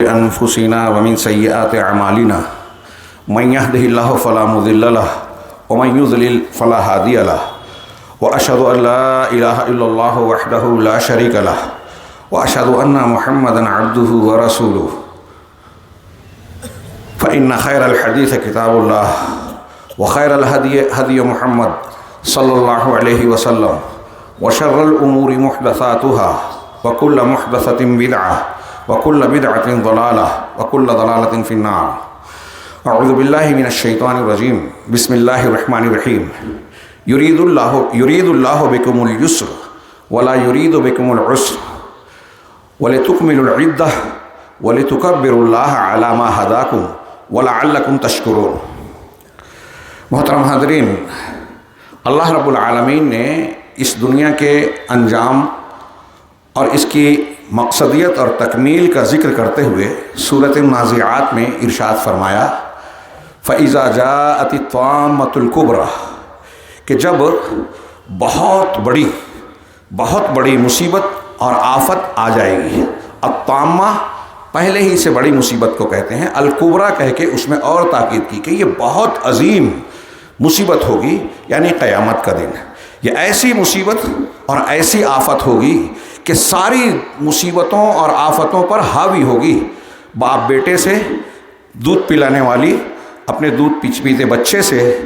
أنفسنا ومن سيئات أعمالنا من يهده الله فلا مضل له ومن يضلل فلا هادي له وأشهد أن لا إله إلا الله وحده لا شريك له وأشهد أن محمدا عبده ورسوله فإن خير الحديث كتاب الله وخير الهدي هدي محمد صلى الله عليه وسلم وشر الأمور محدثاتها وكل محدثة بدعة وكل بدعة ضلالة وكل ضلالة في النار. أعوذ بالله من الشيطان الرجيم. بسم الله الرحمن الرحيم. يريد الله بكم اليسر ولا يريد بكم العسر ولتكملوا العدة ولتكبروا الله على ما هداكم ولعلكم تشكرون. محترم حاضرین، اللہ رب العالمین نے اس دنیا کے انجام اور اس کی مقصدیت اور تکمیل کا ذکر کرتے ہوئے سورۃ النازعات میں ارشاد فرمایا فَإِذَا جَاءَتِ الطَّامَّةُ الْكُبْرَى کہ جب بہت بڑی مصیبت اور آفت آ جائے گی. الطامہ پہلے ہی سے بڑی مصیبت کو کہتے ہیں، الکبریٰ کہہ کے اس میں اور تاکید کی کہ یہ بہت عظیم مصیبت ہوگی، یعنی قیامت کا دن. یہ ایسی مصیبت اور ایسی آفت ہوگی کہ ساری مصیبتوں اور آفتوں پر حاوی ہوگی. باپ بیٹے سے، دودھ پلانے والی اپنے دودھ پیتے بچے سے،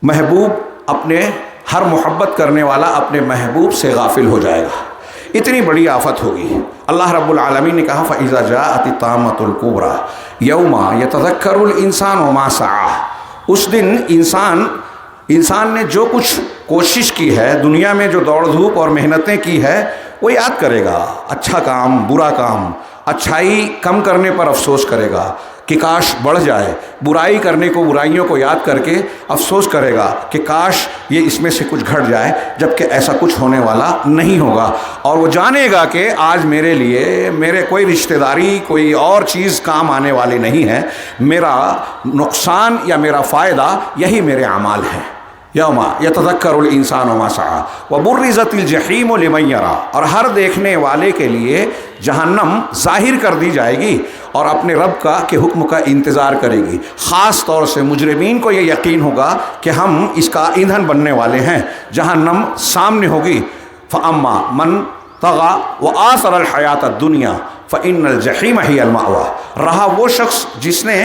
محبوب اپنے ہر محبت کرنے والا اپنے محبوب سے غافل ہو جائے گا. اتنی بڑی آفت ہوگی. اللہ رب العالمین نے کہا فَإِذَا جَاءَتِ الطَّامَّةُ الْكُبْرَى يَوْمَ يَتَذَكَّرُ الْإِنسَانُ مَا سَعَىٰ. اس دن انسان نے جو کچھ کوشش کی ہے، دنیا میں جو دوڑ دھوپ اور محنتیں کی ہے، وہ یاد کرے گا. اچھا کام، برا کام، اچھائی کم کرنے پر افسوس کرے گا کہ کاش بڑھ جائے، برائی کرنے کو، برائیوں کو یاد کر کے افسوس کرے گا کہ کاش یہ اس میں سے کچھ گھٹ جائے، جبکہ ایسا کچھ ہونے والا نہیں ہوگا. اور وہ جانے گا کہ آج میرے لیے میرے کوئی رشتہ داری، کوئی اور چیز کام آنے والی نہیں ہے. میرا نقصان یا میرا فائدہ یہی میرے اعمال ہیں. یوم یتذکر الانسان ما سعی وبرزت الجحیم لمن یری. اور ہر دیکھنے والے کے لیے جہنم ظاہر کر دی جائے گی اور اپنے رب کا کے حکم کا انتظار کرے گی. خاص طور سے مجرمین کو یہ یقین ہوگا کہ ہم اس کا ایندھن بننے والے ہیں. جہنم سامنے ہوگی. فَأَمَّا مَنْ طَغَىٰ وَآثَرَ الْحَيَاةَ الدُّنْيَا فَإِنَّ الْجَحِيمَ هِيَ الْمَأْوَىٰ. رہا وہ شخص جس نے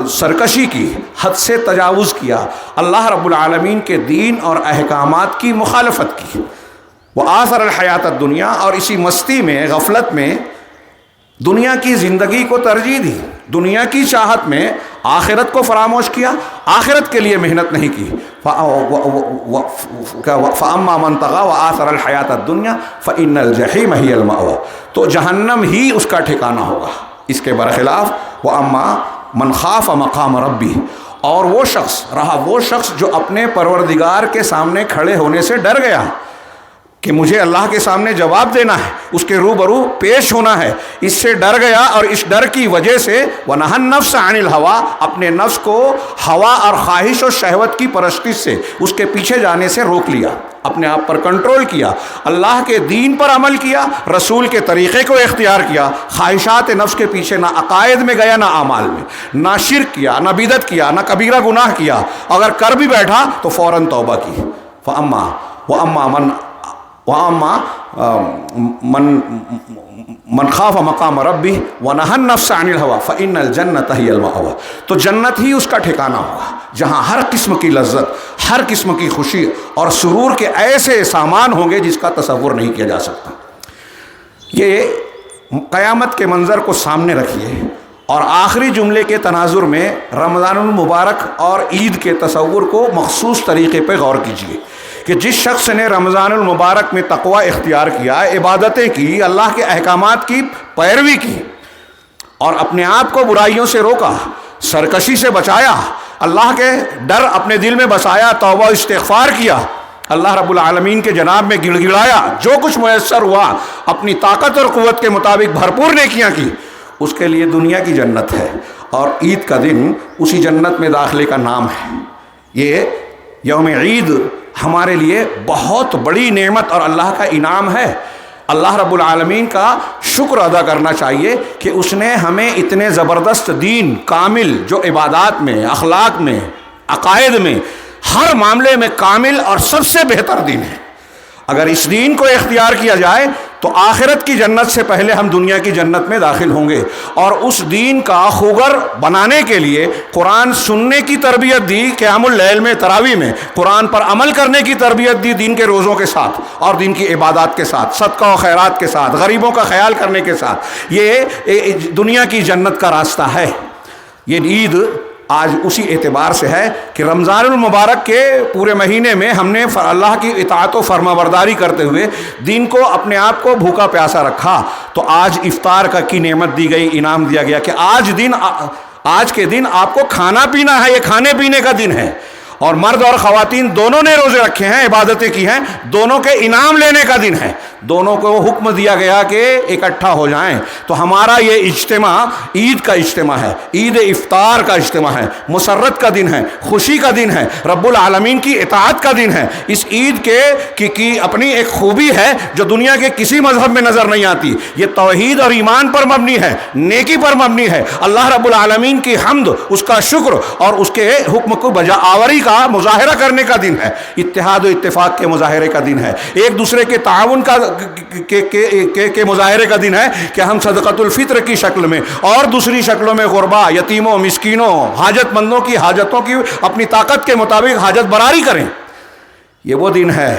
سرکشی کی، حد سے تجاوز کیا، اللہ رب العالمین کے دین اور احکامات کی مخالفت کی. وآثر الحیات الدنیا، اور اسی مستی میں، غفلت میں دنیا کی زندگی کو ترجیح دی، دنیا کی چاہت میں آخرت کو فراموش کیا، آخرت کے لیے محنت نہیں کی. فَأَمَّا مَنْ طَغَىٰ وَآثَرَ الْحَيَاةَ الدُّنْيَا فَإِنَّ الْجَحِيمَ هِيَ الْمَأْوَىٰ. تو جہنم ہی اس کا ٹھکانہ ہوگا. اس کے برخلاف وَأَمَّا مَنْ خَافَ مَقَامَ رَبِّهِ، اور وہ شخص رہا وہ شخص جو اپنے پروردگار کے سامنے کھڑے ہونے سے ڈر گیا کہ مجھے اللہ کے سامنے جواب دینا ہے، اس کے روبرو پیش ہونا ہے. اس سے ڈر گیا اور اس ڈر کی وجہ سے وَنَهَى النَّفْسَ عَنِ الْهَوَىٰ، اپنے نفس کو ہوا اور خواہش و شہوت کی پرستش سے، اس کے پیچھے جانے سے روک لیا، اپنے آپ پر کنٹرول کیا، اللہ کے دین پر عمل کیا، رسول کے طریقے کو اختیار کیا، خواہشات نفس کے پیچھے نہ عقائد میں گیا، نہ اعمال میں، نہ شرک کیا، نہ بدعت کیا، نہ کبیرہ گناہ کیا. اگر کر بھی بیٹھا تو فوراً توبہ کی. وَأَمَّا مَنْ خَافَ مَقَامَ رَبِّهِ وَنَهَى النَّفْسَ عَنِ الْهَوَىٰ فَإِنَّ الْجَنَّةَ هِيَ الْمَأْوَىٰ. تو جنت ہی اس کا ٹھکانہ ہوگا، جہاں ہر قسم کی لذت، ہر قسم کی خوشی اور سرور کے ایسے سامان ہوں گے جس کا تصور نہیں کیا جا سکتا. یہ قیامت کے منظر کو سامنے رکھیے اور آخری جملے کے تناظر میں رمضان المبارک اور عید کے تصور کو مخصوص طریقے پہ غور کیجیے کہ جس شخص نے رمضان المبارک میں تقوی اختیار کیا، عبادتیں کی، اللہ کے احکامات کی پیروی کی اور اپنے آپ کو برائیوں سے روکا، سرکشی سے بچایا، اللہ کے ڈر اپنے دل میں بسایا، توبہ استغفار کیا، اللہ رب العالمین کے جناب میں گڑ گڑایا، جو کچھ میسر ہوا اپنی طاقت اور قوت کے مطابق بھرپور نیکیاں کی، اس کے لیے دنیا کی جنت ہے اور عید کا دن اسی جنت میں داخلے کا نام ہے. یہ یوم عید ہمارے لیے بہت بڑی نعمت اور اللہ کا انعام ہے. اللہ رب العالمین کا شکر ادا کرنا چاہیے کہ اس نے ہمیں اتنے زبردست دین کامل، جو عبادات میں، اخلاق میں، عقائد میں، ہر معاملے میں کامل اور سب سے بہتر دین ہے۔ اگر اس دین کو اختیار کیا جائے تو آخرت کی جنت سے پہلے ہم دنیا کی جنت میں داخل ہوں گے۔ اور اس دین کا خوگر بنانے کے لیے قرآن سننے کی تربیت دی، قیام اللیل میں، تراویح میں، قرآن پر عمل کرنے کی تربیت دی، دین کے روزوں کے ساتھ اور دین کی عبادات کے ساتھ، صدقہ و خیرات کے ساتھ، غریبوں کا خیال کرنے کے ساتھ۔ یہ دنیا کی جنت کا راستہ ہے۔ یہ عید آج اسی اعتبار سے ہے کہ رمضان المبارک کے پورے مہینے میں ہم نے اللہ کی اطاعت و فرما برداری کرتے ہوئے دین کو، اپنے آپ کو بھوکا پیاسا رکھا، تو آج افطار کی نعمت دی گئی، انعام دیا گیا کہ آج کے دن آپ کو کھانا پینا ہے، یہ کھانے پینے کا دن ہے۔ اور مرد اور خواتین دونوں نے روزے رکھے ہیں، عبادتیں کی ہیں، دونوں کے انعام لینے کا دن ہے۔ دونوں کو حکم دیا گیا کہ اکٹھا ہو جائیں۔ تو ہمارا یہ اجتماع عید کا اجتماع ہے، عید افطار کا اجتماع ہے، مسرت کا دن ہے، خوشی کا دن ہے، رب العالمین کی اطاعت کا دن ہے۔ اس عید کی اپنی ایک خوبی ہے جو دنیا کے کسی مذہب میں نظر نہیں آتی۔ یہ توحید اور ایمان پر مبنی ہے، نیکی پر مبنی ہے، اللہ رب العالمین کی حمد، اس کا شکر اور اس کے حکم کو بجا آوری کا مظاہرہ کرنے کا دن ہے، اتحاد و اتفاق کے مظاہرے کا دن ہے، ایک دوسرے کے تعاون کے مظاہرے کا دن ہے کہ ہم صدقۃ الفطر کی شکل میں اور دوسری شکلوں میں غربا، یتیموں، مسکینوں، حاجت مندوں کی حاجتوں کی اپنی طاقت کے مطابق حاجت براری کریں۔ یہ وہ دن ہے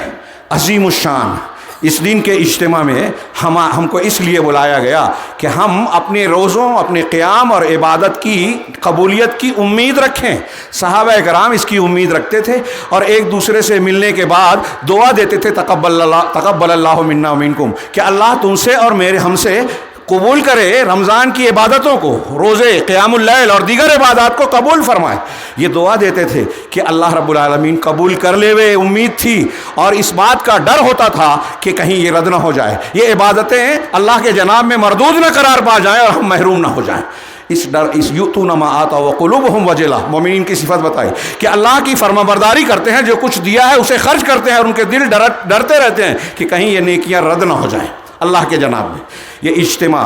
عظیم الشان۔ اس دن کے اجتماع میں ہم کو اس لیے بلایا گیا کہ ہم اپنے روزوں، اپنے قیام اور عبادت کی قبولیت کی امید رکھیں۔ صحابہ کرام اس کی امید رکھتے تھے اور ایک دوسرے سے ملنے کے بعد دعا دیتے تھے، تقبل اللہ منا ومنکم، کہ اللہ تم سے اور ہم سے قبول کرے رمضان کی عبادتوں کو، روزے، قیام اللیل اور دیگر عبادات کو قبول فرمائے۔ یہ دعا دیتے تھے کہ اللہ رب العالمین قبول کر لے، وہ امید تھی اور اس بات کا ڈر ہوتا تھا کہ کہیں یہ رد نہ ہو جائے، یہ عبادتیں اللہ کے جناب میں مردود نہ قرار پا جائیں اور ہم محروم نہ ہو جائیں۔ اس یؤتون ما آتوا وقلوبہم وجلہ، مومنین کی صفت بتائی کہ اللہ کی فرما برداری کرتے ہیں، جو کچھ دیا ہے اسے خرچ کرتے ہیں اور ان کے دل ڈرتے رہتے ہیں کہ کہیں یہ نیکیاں رد نہ ہو جائیں اللہ کے جناب میں۔ یہ اجتماع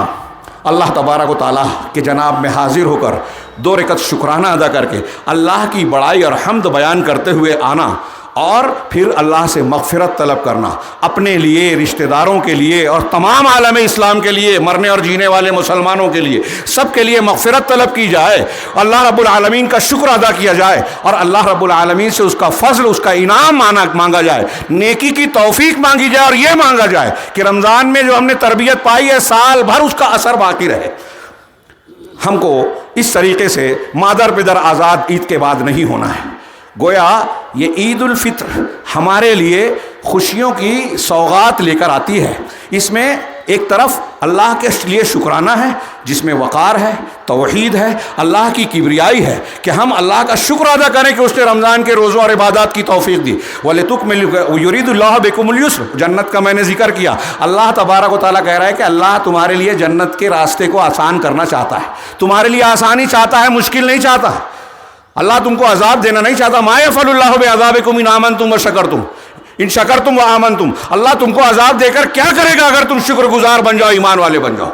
اللہ تبارک و تعالیٰ کے جناب میں حاضر ہو کر 2 رکعت شکرانہ ادا کر کے اللہ کی بڑائی اور حمد بیان کرتے ہوئے آنا اور پھر اللہ سے مغفرت طلب کرنا، اپنے لیے، رشتہ داروں کے لیے اور تمام عالم اسلام کے لیے، مرنے اور جینے والے مسلمانوں کے لیے، سب کے لیے مغفرت طلب کی جائے، اللہ رب العالمین کا شکر ادا کیا جائے اور اللہ رب العالمین سے اس کا فضل، اس کا انعام مانگا جائے، نیکی کی توفیق مانگی جائے اور یہ مانگا جائے کہ رمضان میں جو ہم نے تربیت پائی ہے سال بھر اس کا اثر باقی رہے۔ ہم کو اس طریقے سے مادر پدر آزاد عید کے بعد نہیں ہونا ہے۔ گویا یہ عید الفطر ہمارے لیے خوشیوں کی سوغات لے کر آتی ہے۔ اس میں ایک طرف اللہ کے لیے شکرانہ ہے جس میں وقار ہے، توحید ہے، اللہ کی کبریائی ہے کہ ہم اللہ کا شکر ادا کریں کہ اس نے رمضان کے روزوں اور عبادات کی توفیق دی۔ وَلِتُكْمِلُوا يُرِيدُ اللَّهُ بِكُمُ الْيُسْرَ، جنت کا میں نے ذکر کیا۔ اللہ تبارک و تعالیٰ کہہ رہا ہے کہ اللہ تمہارے لیے جنت کے راستے کو آسان کرنا چاہتا ہے، تمہارے لیے آسانی چاہتا ہے، مشکل نہیں چاہتا۔ اللہ تم کو عذاب دینا نہیں چاہتا۔ مَا يَفْعَلُ اللَّهُ بِعَذَابِكُمْ إِنْ آمَنْتُمْ وَشَكَرْتُمْ ان شکرتم و آمنتم، اللہ تم کو عذاب دے کر کیا کرے گا اگر تم شکر گزار بن جاؤ، ایمان والے بن جاؤ۔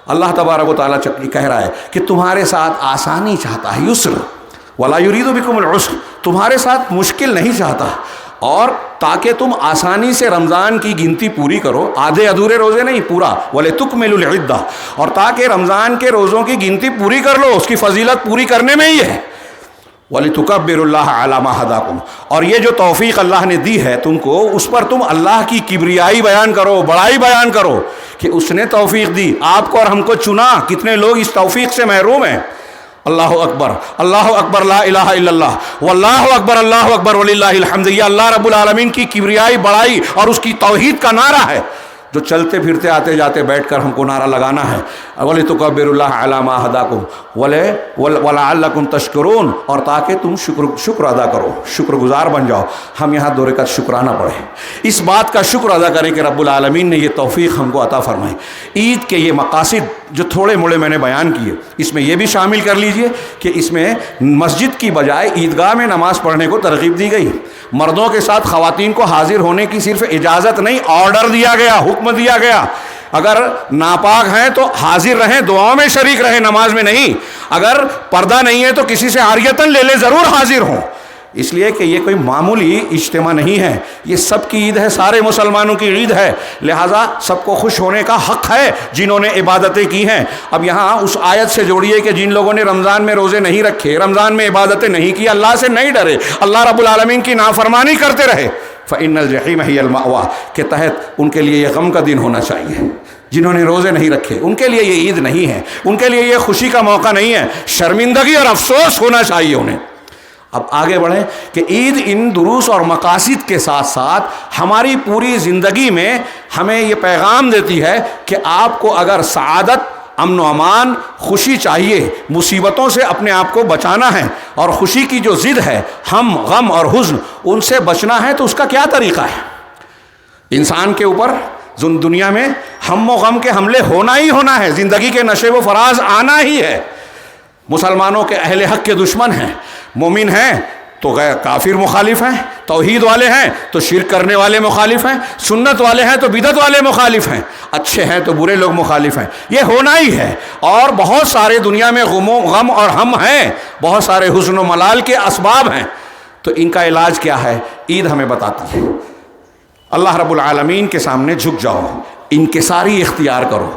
اللہ تبارک و تعالیٰ کہہ رہا ہے کہ تمہارے ساتھ آسانی چاہتا ہے، یسر، ولا یرید بکم العسر، تمہارے ساتھ مشکل نہیں چاہتا، اور تاکہ تم آسانی سے رمضان کی گنتی پوری کرو، آدھے ادھورے روزے نہیں، پورا، وَلِتُكْمِلُوا الْعِدَّةَ، اور تاکہ رمضان کے روزوں کی گنتی پوری کر لو، اس کی فضیلت پوری کرنے میں ہی ہے۔ وَلِتُكَبِّرُوا اللَّهَ عَلَى مَا هَدَاكُمْ، اور یہ جو توفیق اللہ نے دی ہے تم کو، اس پر تم اللہ کی کبریائی بیان کرو، بڑائی بیان کرو کہ اس نے توفیق دی، آپ کو اور ہم کو چنا۔ کتنے لوگ اس توفیق سے محروم ہیں۔ اللہ اکبر، اللہ اکبر، لا الہ الا اللہ، واللہ اکبر، اللہ اکبر وللہ الحمد، یہ اللہ رب العالمین کی کبریائی، بڑائی اور اس کی توحید کا نعرہ ہے جو چلتے پھرتے آتے جاتے بیٹھ کر ہم کو نعرہ لگانا ہے۔ وَلِتُكَبِّرُوا اللَّهَ عَلَى مَا هَدَاكُمْ وَلَعَلَّكُمْ تَشْكُرُونَ، اور تاکہ تم شکر ادا کرو، شکر گزار بن جاؤ۔ ہم یہاں 2 رکعت شکرانہ پڑھیں، اس بات کا شکر ادا کریں کہ رب العالمین نے یہ توفیق ہم کو عطا فرمائی۔ عید کے یہ مقاصد جو تھوڑے موڑے میں نے بیان کیے اس میں یہ بھی شامل کر لیجئے کہ اس میں مسجد کی بجائے عیدگاہ میں نماز پڑھنے کو ترغیب دی گئی. مردوں کے ساتھ خواتین کو حاضر ہونے کی صرف اجازت نہیں، آرڈر دیا گیا، حکم دیا گیا. اگر ناپاک ہیں تو حاضر رہیں، دعاؤں میں شریک رہیں، نماز میں نہیں. اگر پردہ نہیں ہے تو کسی سے عاریتاً لے لے، ضرور حاضر ہوں. اس لیے کہ یہ کوئی معمولی اجتماع نہیں ہے، یہ سب کی عید ہے، سارے مسلمانوں کی عید ہے. لہٰذا سب کو خوش ہونے کا حق ہے جنہوں نے عبادتیں کی ہیں. اب یہاں اس آیت سے جوڑیے کہ جن لوگوں نے رمضان میں روزے نہیں رکھے، رمضان میں عبادتیں نہیں کی، اللہ سے نہیں ڈرے، اللہ رب العالمین کی نافرمانی کرتے رہے، فَإِنَّ الْجَحِيمَ هِيَ الْمَأْوَىٰ کے تحت ان کے لیے یہ غم کا دن ہونا چاہیے. جنہوں نے روزے نہیں رکھے ان کے لیے یہ عید نہیں ہے، ان کے لیے یہ خوشی کا موقع نہیں ہے، شرمندگی اور افسوس ہونا چاہیے انہیں. اب آگے بڑھیں کہ عید ان دروس اور مقاصد کے ساتھ ساتھ ہماری پوری زندگی میں ہمیں یہ پیغام دیتی ہے کہ آپ کو اگر سعادت، امن و امان، خوشی چاہیے، مصیبتوں سے اپنے آپ کو بچانا ہے اور خوشی کی جو ضد ہے ہم، غم اور حزن، ان سے بچنا ہے، تو اس کا کیا طریقہ ہے؟ انسان کے اوپر دنیا میں ہم و غم کے حملے ہونا ہی ہونا ہے، زندگی کے نشے و فراز آنا ہی ہے. مسلمانوں کے اہل حق کے دشمن ہیں، مومن ہیں تو کافر مخالف ہیں، توحید والے ہیں تو شرک کرنے والے مخالف ہیں، سنت والے ہیں تو بدعت والے مخالف ہیں، اچھے ہیں تو برے لوگ مخالف ہیں. یہ ہونا ہی ہے. اور بہت سارے دنیا میں غم اور ہم ہیں، بہت سارے حزن و ملال کے اسباب ہیں. تو ان کا علاج کیا ہے؟ عید ہمیں بتاتی ہے. اللہ رب العالمین کے سامنے جھک جاؤ، انکساری اختیار کرو،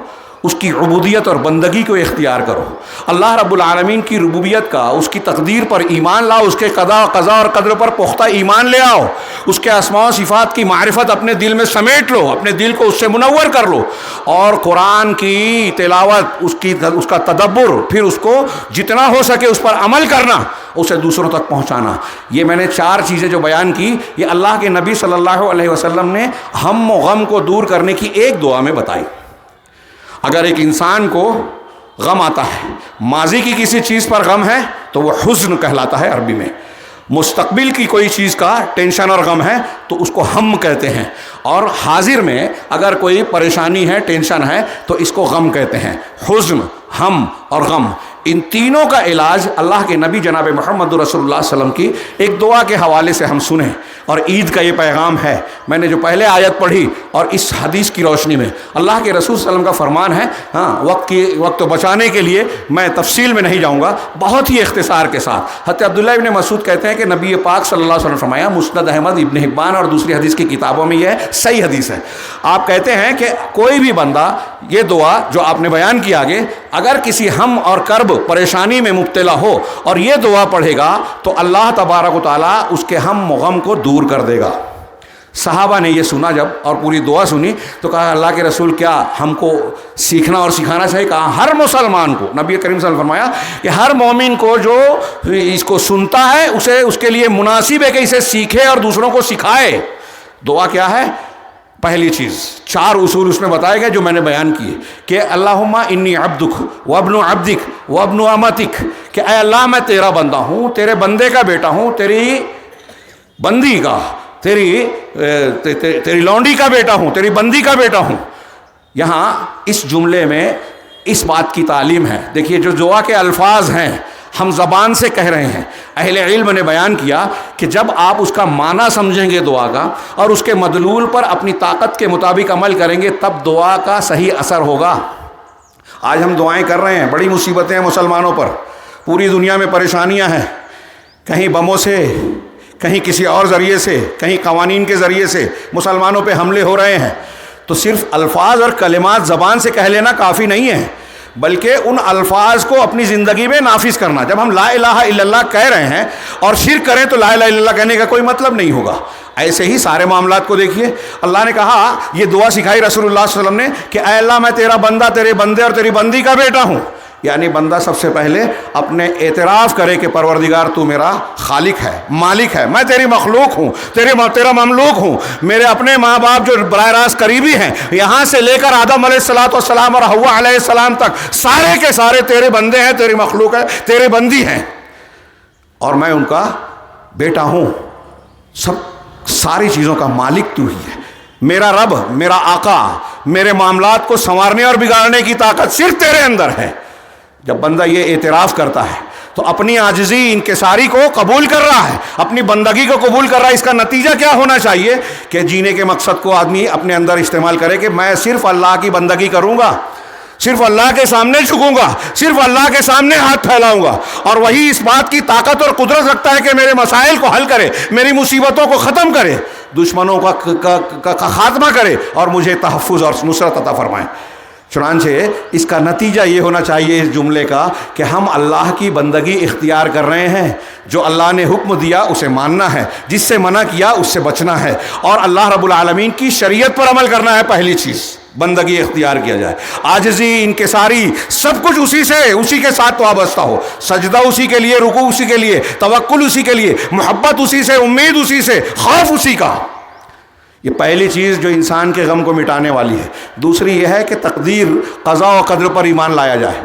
اس کی عبودیت اور بندگی کو اختیار کرو. اللہ رب العالمین کی ربوبیت کا، اس کی تقدیر پر ایمان لاؤ، اس کے قضا اور قدر پر پختہ ایمان لے آؤ، اس کے اسماء و صفات کی معرفت اپنے دل میں سمیٹ لو، اپنے دل کو اس سے منور کر لو، اور قرآن کی تلاوت، اس کا تدبر، پھر اس کو جتنا ہو سکے اس پر عمل کرنا، اسے دوسروں تک پہنچانا. یہ میں نے 4 چیزیں جو بیان کی، یہ اللہ کے نبی صلی اللہ علیہ وسلم نے ہم و غم کو دور کرنے کی ایک دعا میں بتائی. اگر ایک انسان کو غم آتا ہے، ماضی کی کسی چیز پر غم ہے تو وہ حزن کہلاتا ہے عربی میں. مستقبل کی کوئی چیز کا ٹینشن اور غم ہے تو اس کو ہم کہتے ہیں. اور حاضر میں اگر کوئی پریشانی ہے، ٹینشن ہے تو اس کو غم کہتے ہیں. حزن، ہم اور غم، ان تینوں کا علاج اللہ کے نبی جناب محمد رسول اللہ صلی اللہ علیہ وسلم کی ایک دعا کے حوالے سے ہم سنیں. اور عید کا یہ پیغام ہے. میں نے جو پہلے آیت پڑھی اور اس حدیث کی روشنی میں اللہ کے رسول صلی اللہ علیہ وسلم کا فرمان ہے. وقت بچانے کے لیے میں تفصیل میں نہیں جاؤں گا، بہت ہی اختصار کے ساتھ. حضرت عبداللہ ابن مسعود کہتے ہیں کہ نبی پاک صلی اللہ علیہ وسلم فرمایا، مسند احمد، ابن حبان اور دوسری حدیث کی کتابوں میں یہ صحیح حدیث ہے. آپ کہتے ہیں کہ کوئی بھی بندہ یہ دعا جو آپ نے بیان کی آگے، اگر کسی ہم اور کرب، پریشانی میں مبتلا ہو اور یہ دعا پڑھے گا تو اللہ تبارک و تعالیٰ اس کے ہم و غم کو دور کر دے گا. صحابہ نے یہ سنا جب اور پوری دعا سنی تو کہا، اللہ کے رسول کیا ہم کو سیکھنا اور سکھانا چاہیے؟ کہا ہر مسلمان کو. نبی کریم صلی اللہ علیہ وسلم فرمایا کہ ہر مومن کو جو اس کو سنتا ہے اس کے لیے مناسب ہے کہ اسے سیکھے اور دوسروں کو سکھائے. دعا کیا ہے؟ پہلی چیز 4 اصول اس میں بتائے گئے جو میں نے بیان کیے کہ اللہم انی عبدک وابن عبدک وابن امتک، کہ اے اللہ میں تیرا بندہ ہوں، تیرے بندے کا بیٹا ہوں، تیری بندی کا، تیری لونڈی کا بیٹا ہوں، تیری بندی کا بیٹا ہوں. یہاں اس جملے میں اس بات کی تعلیم ہے. دیکھیے جو دعا کے الفاظ ہیں ہم زبان سے کہہ رہے ہیں، اہل علم نے بیان کیا کہ جب آپ اس کا معنی سمجھیں گے دعا کا اور اس کے مدلول پر اپنی طاقت کے مطابق عمل کریں گے تب دعا کا صحیح اثر ہوگا. آج ہم دعائیں کر رہے ہیں، بڑی مصیبتیں ہیں مسلمانوں پر، پوری دنیا میں پریشانیاں ہیں، کہیں بموں سے، کہیں کسی اور ذریعے سے، کہیں قوانین کے ذریعے سے مسلمانوں پہ حملے ہو رہے ہیں. تو صرف الفاظ اور کلمات زبان سے کہہ لینا کافی نہیں ہے، بلکہ ان الفاظ کو اپنی زندگی میں نافذ کرنا. جب ہم لا الہ الا اللہ کہہ رہے ہیں اور شرک کریں تو لا الہ الا اللہ کہنے کا کوئی مطلب نہیں ہوگا. ایسے ہی سارے معاملات کو دیکھیے. اللہ نے کہا، یہ دعا سکھائی رسول اللہ صلی اللہ علیہ وسلم نے کہ اے اللہ میں تیرا بندہ، تیرے بندے اور تیری بندی کا بیٹا ہوں. یعنی بندہ سب سے پہلے اپنے اعتراف کرے کہ پروردگار تو میرا خالق ہے، مالک ہے، میں تیری مخلوق ہوں، تیرا مملوک ہوں. میرے اپنے ماں باپ جو براہ راست قریبی ہیں، یہاں سے لے کر آدم علیہ السلام اور حوا علیہ السلام تک، سارے کے سارے تیرے بندے ہیں، تیری مخلوق ہے، تیرے بندی ہیں، اور میں ان کا بیٹا ہوں. ساری چیزوں کا مالک تو ہی ہے. میرا رب، میرا آقا، میرے معاملات کو سنوارنے اور بگاڑنے کی طاقت صرف تیرے اندر ہے۔ جب بندہ یہ اعتراف کرتا ہے تو اپنی عاجزی انکساری کو قبول کر رہا ہے، اپنی بندگی کو قبول کر رہا ہے۔ اس کا نتیجہ کیا ہونا چاہیے کہ جینے کے مقصد کو آدمی اپنے اندر استعمال کرے کہ میں صرف اللہ کی بندگی کروں گا، صرف اللہ کے سامنے جھکوں گا، صرف اللہ کے سامنے ہاتھ پھیلاؤں گا، اور وہی اس بات کی طاقت اور قدرت رکھتا ہے کہ میرے مسائل کو حل کرے، میری مصیبتوں کو ختم کرے، دشمنوں کا خاتمہ کرے اور مجھے تحفظ اور نصرت عطا فرمائے۔ چنانچہ اس کا نتیجہ یہ ہونا چاہیے اس جملے کا کہ ہم اللہ کی بندگی اختیار کر رہے ہیں، جو اللہ نے حکم دیا اسے ماننا ہے، جس سے منع کیا اس سے بچنا ہے، اور اللہ رب العالمین کی شریعت پر عمل کرنا ہے۔ پہلی چیز بندگی اختیار کیا جائے، عاجزی، انکساری، سب کچھ اسی کے ساتھ وابستہ ہو، سجدہ اسی کے لیے، رکوع اسی کے لیے، توکل اسی کے لیے، محبت اسی سے، امید اسی سے، خوف اسی کا۔ یہ پہلی چیز جو انسان کے غم کو مٹانے والی ہے۔ دوسری یہ ہے کہ تقدیر، قضاء و قدر پر ایمان لایا جائے۔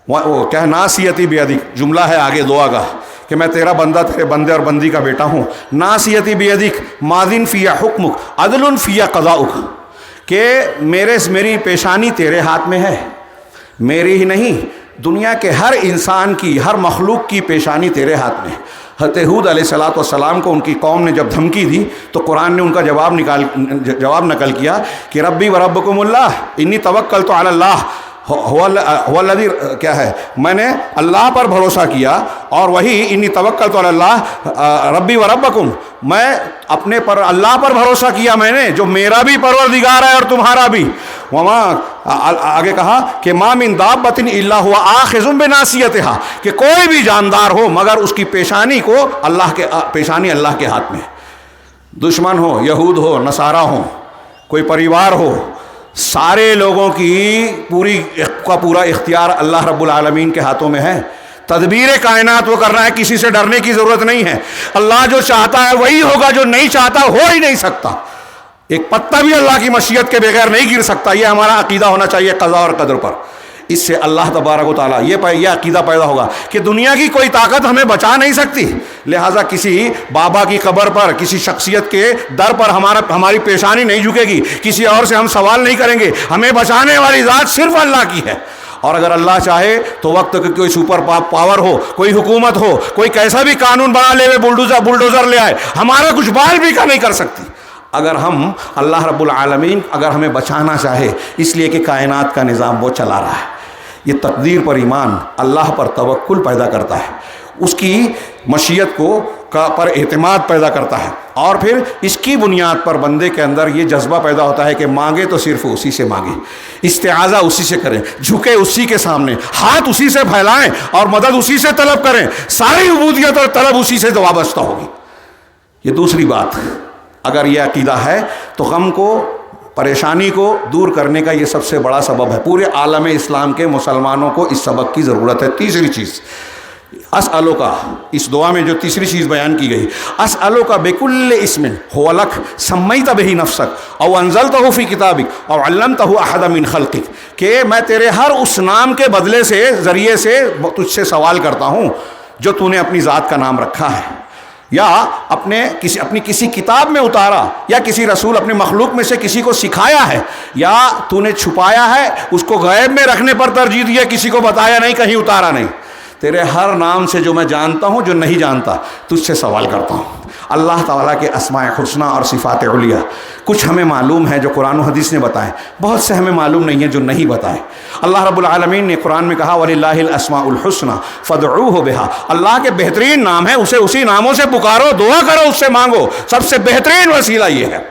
وہ کیا ناصیتی بیدک جملہ ہے آگے دعا کا کہ میں تیرا بندہ، تیرے بندے اور بندی کا بیٹا ہوں۔ ناصیتی بیدک ماضٍ فی حکمک عدل فی قضاؤک، کہ میری پیشانی تیرے ہاتھ میں ہے، میری ہی نہیں، دنیا کے ہر انسان کی، ہر مخلوق کی پیشانی تیرے ہاتھ میں ہے۔ حضرت ہود علیہ السلام کو ان کی قوم نے جب دھمکی دی تو قرآن نے ان کا جواب نقل کیا کہ ربی و ربکم اللہ انی توکلت علی اللہ هو الذی، کیا ہے، میں نے اللہ پر بھروسہ کیا، اور وہی انی توکلت علی اللہ ربی و ربکم، میں اپنے پر اللہ پر بھروسہ کیا، میں نے جو میرا بھی پروردگار ہے اور تمہارا بھی۔ وما، آگے کہا کہ ما من دابۃ الا هو آخذ بناصیتها، کہ کوئی بھی جاندار ہو مگر اس کی پیشانی پیشانی اللہ کے ہاتھ میں ہے۔ دشمن ہو، یہود ہو، نصارہ ہو، کوئی پریوار ہو، سارے لوگوں کی پورا اختیار اللہ رب العالمین کے ہاتھوں میں ہے۔ تدبیر کائنات وہ کرنا ہے، کسی سے ڈرنے کی ضرورت نہیں ہے۔ اللہ جو چاہتا ہے وہی ہوگا، جو نہیں چاہتا ہو ہی نہیں سکتا۔ ایک پتا بھی اللہ کی مشیت کے بغیر نہیں گر سکتا۔ یہ ہمارا عقیدہ ہونا چاہیے قضاء اور قدر پر۔ اس سے اللہ تبارک و تعالیٰ یہ عقیدہ پیدا ہوگا کہ دنیا کی کوئی طاقت ہمیں بچا نہیں سکتی، لہٰذا کسی بابا کی قبر پر، کسی شخصیت کے در پر ہماری پیشانی نہیں جھکے گی، کسی اور سے ہم سوال نہیں کریں گے۔ ہمیں بچانے والی ذات صرف اللہ کی ہے، اور اگر اللہ چاہے تو وقت کی کوئی سپر پاور ہو، کوئی حکومت ہو، کوئی کیسا بھی قانون بنا لے، بلڈوزر لے آئے، ہمارا کچھ بال بھی کا نہیں کر سکتی، اگر اللہ رب العالمین اگر ہمیں بچانا چاہے، اس لیے کہ کائنات کا نظام وہ چلا رہا ہے۔ یہ تقدیر پر ایمان اللہ پر توکل پیدا کرتا ہے، اس کی مشیت پر اعتماد پیدا کرتا ہے، اور پھر اس کی بنیاد پر بندے کے اندر یہ جذبہ پیدا ہوتا ہے کہ مانگے تو صرف اسی سے مانگے، استعاذہ اسی سے کریں، جھکے اسی کے سامنے، ہاتھ اسی سے پھیلائیں اور مدد اسی سے طلب کریں، ساری عبودیت اور طلب اسی سے وابستہ ہوگی۔ یہ دوسری بات، اگر یہ عقیدہ ہے تو غم کو، پریشانی کو دور کرنے کا یہ سب سے بڑا سبب ہے۔ پورے عالم اسلام کے مسلمانوں کو اس سبق کی ضرورت ہے۔ تیسری چیز، اسألوک، اس دعا میں جو تیسری چیز بیان کی گئی، اسألوک بکل اسم هو لک سمیت بہ نفسک او انزلتہ فی کتابک او علمتہ احد من خلقک، کہ میں تیرے ہر اس نام کے بدلے سے، ذریعے سے تجھ سے سوال کرتا ہوں جو تو نے اپنی ذات کا نام رکھا ہے، یا اپنی کسی کتاب میں اتارا، یا کسی رسول اپنے مخلوق میں سے کسی کو سکھایا ہے، یا تو نے چھپایا ہے، اس کو غیب میں رکھنے پر ترجیح دی ہے، کسی کو بتایا نہیں، کہیں اتارا نہیں۔ تیرے ہر نام سے جو میں جانتا ہوں، جو نہیں جانتا، تجھ سے سوال کرتا ہوں۔ اللہ تعالیٰ کے اسماء حسنہ اور صفات علیہ کچھ ہمیں معلوم ہے جو قرآن و حدیث نے بتائے، بہت سے ہمیں معلوم نہیں ہے جو نہیں بتائے۔ اللہ رب العالمین نے قرآن میں کہا وَلِلَّهِ الْأَسْمَاءُ الْحُسْنَى فَادْعُوهُ بِهَا، اللہ کے بہترین نام ہے، اسے اسی ناموں سے پکارو، دعا کرو، اس سے مانگو، سب سے بہترین وسیلہ یہ ہے۔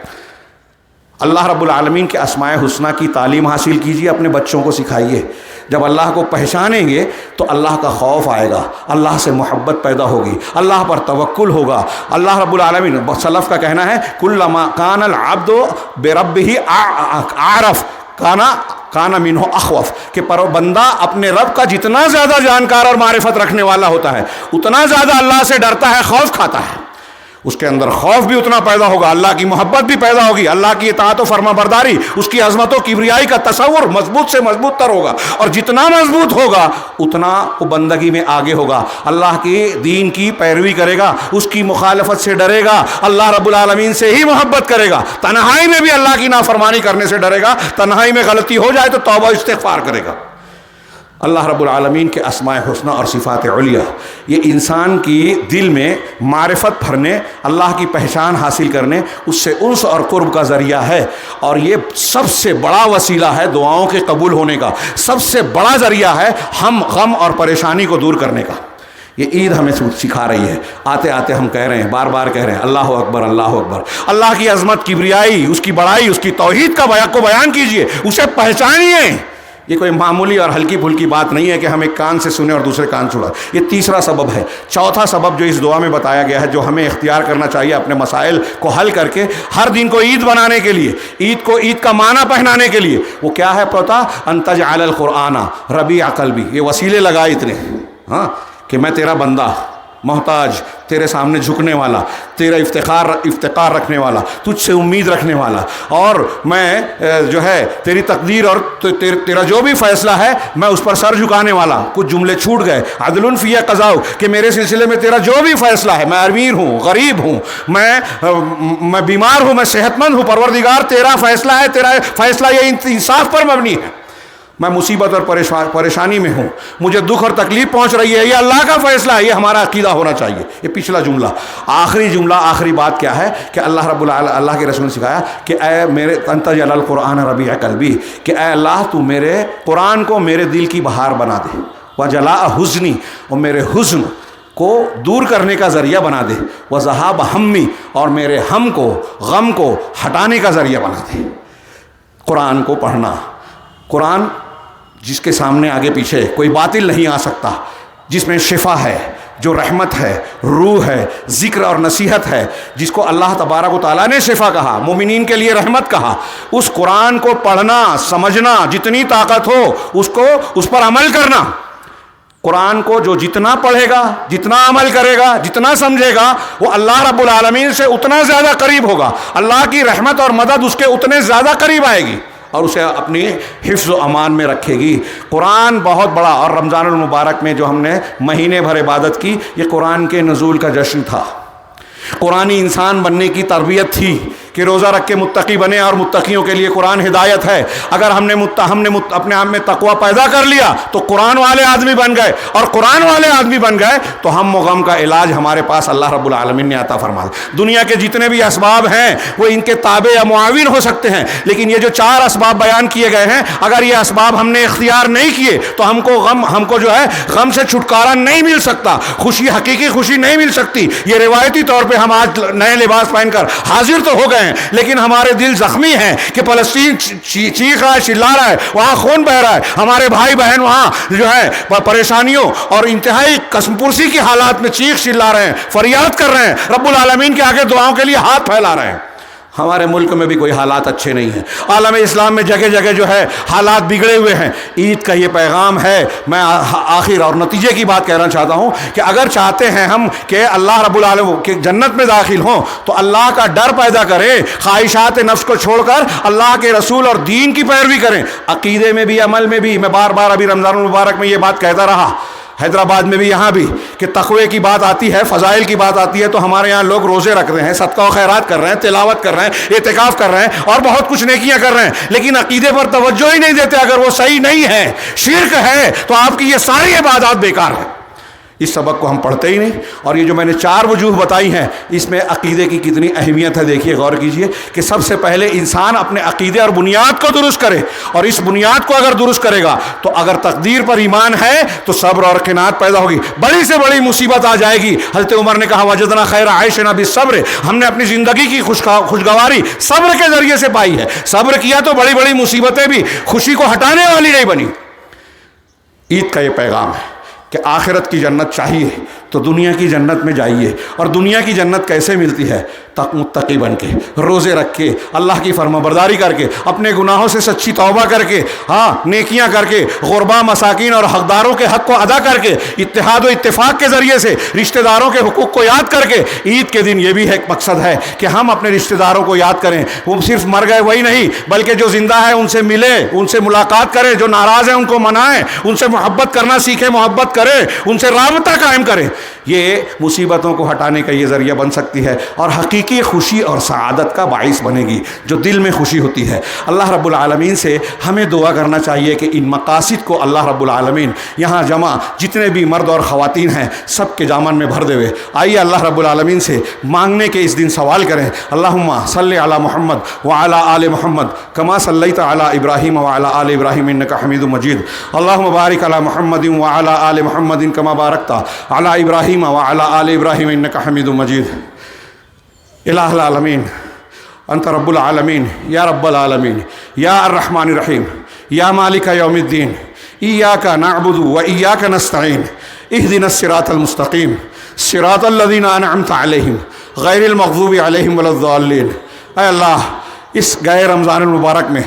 اللہ رب العالمین کے اسماء حسنہ کی تعلیم حاصل کیجیے، اپنے بچوں کو سکھائیے۔ جب اللہ کو پہچانیں گے تو اللہ کا خوف آئے گا، اللہ سے محبت پیدا ہوگی، اللہ پر توکل ہوگا۔ اللہ رب العالمین، سلف کا کہنا ہے کلما کان العبد بربہ اعرف کانا منہ اخوف، کہ بندہ اپنے رب کا جتنا زیادہ جانکار اور معرفت رکھنے والا ہوتا ہے، اتنا زیادہ اللہ سے ڈرتا ہے، خوف کھاتا ہے۔ اس کے اندر خوف بھی اتنا پیدا ہوگا، اللہ کی محبت بھی پیدا ہوگی، اللہ کی اطاعت و فرما برداری، اس کی عظمت و کبریائی کا تصور مضبوط سے مضبوط تر ہوگا، اور جتنا مضبوط ہوگا اتنا وہ بندگی میں آگے ہوگا، اللہ کے دین کی پیروی کرے گا، اس کی مخالفت سے ڈرے گا، اللہ رب العالمین سے ہی محبت کرے گا، تنہائی میں بھی اللہ کی نافرمانی کرنے سے ڈرے گا، تنہائی میں غلطی ہو جائے تو توبہ استغفار کرے گا۔ اللہ رب العالمین کے اسماء حسنہ اور صفات علیہ یہ انسان کی دل میں معرفت بھرنے، اللہ کی پہچان حاصل کرنے، اس سے انس اور قرب کا ذریعہ ہے، اور یہ سب سے بڑا وسیلہ ہے دعاؤں کے قبول ہونے کا، سب سے بڑا ذریعہ ہے ہم غم اور پریشانی کو دور کرنے کا۔ یہ عید ہمیں سکھا رہی ہے، آتے آتے ہم کہہ رہے ہیں، بار بار کہہ رہے ہیں اللہ اکبر اللہ اکبر، اللہ کی عظمت، کبریائی، اس کی بڑائی، اس کی توحید کا بیان کیجئے، اسے پہچانیے۔ یہ کوئی معمولی اور ہلکی پھلکی بات نہیں ہے کہ ہم ایک کان سے سنیں اور دوسرے کان چھوڑا۔ یہ تیسرا سبب ہے۔ چوتھا سبب جو اس دعا میں بتایا گیا ہے، جو ہمیں اختیار کرنا چاہیے اپنے مسائل کو حل کر کے ہر دن کو عید بنانے کے لیے، عید کو عید کا معنی پہنانے کے لیے، وہ کیا ہے پتہ؟ ان تجعل القرآن ربیع قلبی۔ یہ وسیلے لگائے اتنے، ہاں، کہ میں تیرا بندہ، محتاج، تیرے سامنے جھکنے والا، تیرا افتقار رکھنے والا، تجھ سے امید رکھنے والا، اور میں جو ہے تیری تقدیر اور تیرا جو بھی فیصلہ ہے میں اس پر سر جھکانے والا۔ کچھ جملے چھوٹ گئے، عدل فی قضاء، کہ میرے سلسلے میں تیرا جو بھی فیصلہ ہے، میں امیر ہوں، غریب ہوں، میں بیمار ہوں، میں صحت مند ہوں، پروردگار تیرا فیصلہ ہے، تیرا فیصلہ یہ انصاف پر مبنی ہے۔ میں مصیبت اور پریشانی میں ہوں، مجھے دکھ اور تکلیف پہنچ رہی ہے، یہ اللہ کا فیصلہ ہے، یہ ہمارا عقیدہ ہونا چاہیے۔ یہ پچھلا جملہ، آخری بات کیا ہے کہ اللہ کے رسول نے سکھایا کہ اے میرے انت جعل القرآن ربیع قلبی، کہ اے اللہ تو میرے قرآن کو میرے دل کی بہار بنا دے، وجلاء حزنی، اور میرے حزن کو دور کرنے کا ذریعہ بنا دے، وذہاب ہمی، اور میرے ہم کو، غم کو ہٹانے کا ذریعہ بنا دے۔ قرآن کو پڑھنا، قرآن جس کے سامنے آگے پیچھے کوئی باطل نہیں آ سکتا، جس میں شفا ہے، جو رحمت ہے، روح ہے، ذکر اور نصیحت ہے، جس کو اللہ تبارک و تعالیٰ نے شفا کہا، مومنین کے لیے رحمت کہا، اس قرآن کو پڑھنا، سمجھنا، جتنی طاقت ہو اس پر عمل کرنا۔ قرآن کو جو جتنا پڑھے گا، جتنا عمل کرے گا، جتنا سمجھے گا، وہ اللہ رب العالمین سے اتنا زیادہ قریب ہوگا، اللہ کی رحمت اور مدد اس کے اتنے زیادہ قریب آئے گی، اور اسے اپنی حفظ و امان میں رکھے گی۔ قرآن بہت بڑا، اور رمضان المبارک میں جو ہم نے مہینے بھر عبادت کی، یہ قرآن کے نزول کا جشن تھا، قرآنی انسان بننے کی تربیت تھی کہ روزہ رکھ کے متقی بنے، اور متقیوں کے لیے قرآن ہدایت ہے۔ اگر ہم نے اپنے آپ میں تقوی پیدا کر لیا تو قرآن والے آدمی بن گئے، اور قرآن والے آدمی بن گئے تو ہم و غم کا علاج ہمارے پاس اللہ رب العالمین نے عطا فرما دیا۔ دنیا کے جتنے بھی اسباب ہیں وہ ان کے تابع یا معاون ہو سکتے ہیں، لیکن یہ جو 4 اسباب بیان کیے گئے ہیں، اگر یہ اسباب ہم نے اختیار نہیں کیے تو ہم کو جو ہے غم سے چھٹکارا نہیں مل سکتا، خوشی، حقیقی خوشی نہیں مل سکتی۔ یہ روایتی طور پہ ہم آج نئے لباس پہن کر حاضر تو ہو گئے، لیکن ہمارے دل زخمی ہیں کہ فلسطین چیخ رہا ہے، چلا رہا ہے، وہاں خون بہ رہا ہے، ہمارے بھائی بہن وہاں جو ہے پریشانیوں اور انتہائی قسم پرسی کی حالات میں چیخ چلا رہے ہیں، فریاد کر رہے ہیں، رب العالمین کے آگے دعاؤں کے لیے ہاتھ پھیلا رہے ہیں۔ ہمارے ملک میں بھی کوئی حالات اچھے نہیں ہیں، عالم اسلام میں جگہ جگہ جو ہے حالات بگڑے ہوئے ہیں۔ عید کا یہ پیغام ہے۔ میں آخر اور نتیجے کی بات کہنا چاہتا ہوں کہ اگر چاہتے ہیں ہم کہ اللہ رب العالمین کے جنت میں داخل ہوں تو اللہ کا ڈر پیدا کریں، خواہشات نفس کو چھوڑ کر اللہ کے رسول اور دین کی پیروی کریں، عقیدے میں بھی، عمل میں بھی۔ میں بار بار ابھی رمضان المبارک میں یہ بات کہتا رہا، حیدرآباد میں بھی، یہاں بھی، کہ تقوی کی بات آتی ہے، فضائل کی بات آتی ہے تو ہمارے یہاں لوگ روزے رکھ رہے ہیں، صدقہ و خیرات کر رہے ہیں، تلاوت کر رہے ہیں، اعتکاف کر رہے ہیں، اور بہت کچھ نیکیاں کر رہے ہیں، لیکن عقیدے پر توجہ ہی نہیں دیتے۔ اگر وہ صحیح نہیں ہے، شرک ہے، تو آپ کی یہ ساری عبادات بیکار ہیں۔ اس سبق کو ہم پڑھتے ہی نہیں۔ اور یہ جو میں نے 4 وجوہ بتائی ہیں، اس میں عقیدے کی کتنی اہمیت ہے، دیکھیے، غور کیجئے کہ سب سے پہلے انسان اپنے عقیدے اور بنیاد کو درست کرے، اور اس بنیاد کو اگر درست کرے گا تو اگر تقدیر پر ایمان ہے تو صبر اور قناعت پیدا ہوگی۔ بڑی سے بڑی مصیبت آ جائے گی، حضرت عمر نے کہا وجدنا خیر عیشنا بالصبر، ہم نے اپنی زندگی کی خوشگواری صبر کے ذریعے سے پائی ہے۔ صبر کیا تو بڑی بڑی مصیبتیں بھی خوشی کو ہٹانے والی نہیں بنی۔ عید کا یہ پیغام ہے کہ آخرت کی جنت چاہیے تو دنیا کی جنت میں جائیے۔ اور دنیا کی جنت کیسے ملتی ہے؟ متقی بن کے، روزے رکھ کے، اللہ کی فرما برداری کر کے، اپنے گناہوں سے سچی توبہ کر کے، ہاں نیکیاں کر کے، غربا مساکین اور حقداروں کے حق کو ادا کر کے، اتحاد و اتفاق کے ذریعے سے رشتہ داروں کے حقوق کو یاد کر کے، عید کے دن یہ بھی ایک مقصد ہے کہ ہم اپنے رشتہ داروں کو یاد کریں، وہ صرف مر گئے وہی نہیں بلکہ جو زندہ ہے ان سے ملے، ان سے ملاقات کریں، جو ناراض ہیں ان کو منائیں، ان سے محبت کرنا سیکھیں، محبت کریں، ان سے رابطہ قائم کریں۔ یہ مصیبتوں کو ہٹانے کا یہ ذریعہ بن سکتی ہے اور حقیقی خوشی اور سعادت کا باعث بنے گی، جو دل میں خوشی ہوتی ہے۔ اللہ رب العالمین سے ہمیں دعا کرنا چاہیے کہ ان مقاصد کو اللہ رب العالمین یہاں جمع جتنے بھی مرد اور خواتین ہیں سب کے دامن میں بھر دے ہوئے۔ آئیے اللہ رب العالمین سے مانگنے کے اس دن سوال کریں۔ اللہم صلی علی محمد وعلی آل محمد کما صلیت علی ابراہیم وعلی آل ابراہیم انک حمید مجید۔ اللہم بارک علی محمد وعلی آل محمد کما بارکت علی ابراہیم وعلی آل ابراہیم انک حمید مجید۔ الہ العالمین انت رب العالمین یا رب العالمین یا الرحمن الرحیم یا مالک یوم الدین ایاک نعبد و ایاک نستعین اہدنا الصراط المستقیم صراط الذین انعمت علیہم غیر المغضوب علیہم ولا الضالین۔ اے اللہ، اس گئے رمضان المبارک میں